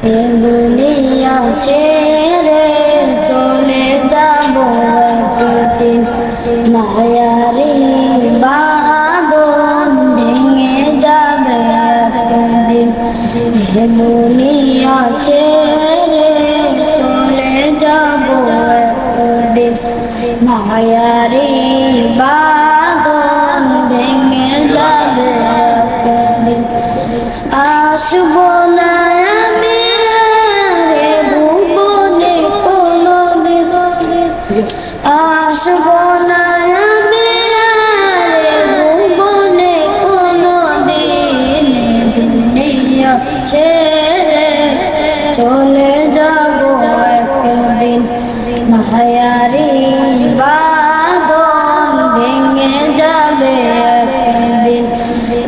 এ দুনিয়া ছেড়ে চলে যাব একদিন, মায়ারি বাঁধন ভেঙে যাবে একদিন। এ দুনিয়া ছেড়ে চলে যাব একদিন, মায়ারি বাঁধন ভেঙে যাবে একদিন। আসবো না আমি রে ভুবনে কোনদিন, আসবো না আমি রে ভুবনে কোনদিন। দুনিয়া ছেড়ে চলে যাব একদিন, মায়ারি বাঁধন ভেঙে যাবে একদিন।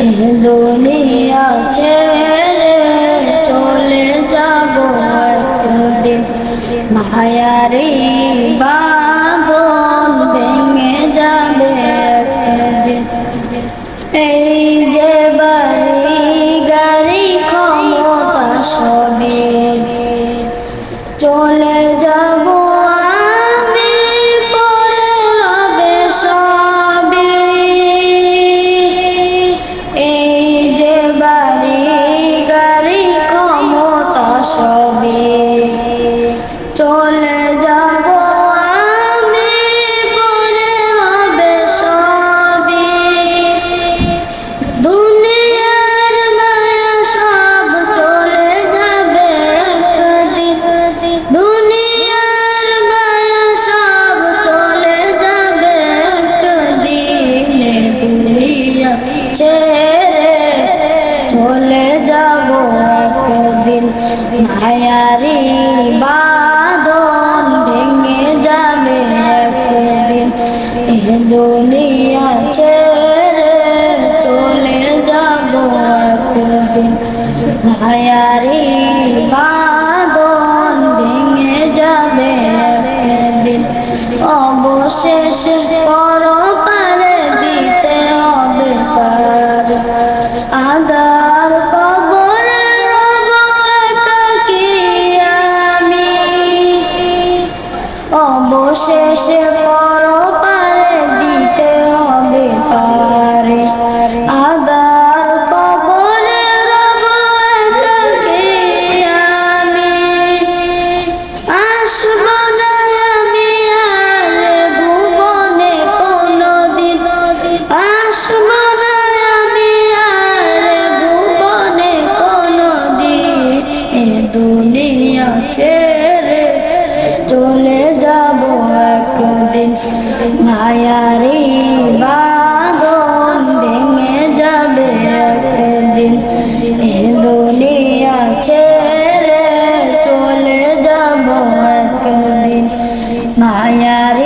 এ দুনিয়া ছেড়ে চলে যাব একদিন, মায়ারি বাঁধন ভেঙে যাবে একদিন। এই যে বাড়ি গাড়ি ক্ষমতা সবই চলে যাব আমি, পরে রবে সবই। এই যে বাড়ি গাড়ি ক্ষমতা সবই চলে যাব আমি, পরে রবে সবই। দুনিয়ার মায়া সব চলে যাবে একদিন, দুনিয়ার মায়া সব চলে যাবে একদিন। দুনিয়া ছেড়ে চলে যাব একদিন, মায়ারি বাঁধন ভেঙে যাবে একদিন। এ দুনিয়া ছেড়ে চলে যাব একদিন, মায়ারি বাঁধন ভেঙে যাবে একদিন। অবশেষে পরপারে দিতে হবে পার, আদার কবরে রব একাকী আমি। অবশেষে পরপারে দিতে হবে পার, আদার কবরে রব একাকী আমি। আসবো না আমি আর ভুবনে কোনদিন, আসবো না আমি আর ভুবনে কোনদিন। এ দুনিয়া ছেড়ে চলে যাব একদিন, মায়ারি বাঁধন ভেঙে যাবে একদিন। এ দুনিয়া ছেড়ে চলে যাব একদিন, মায়ারি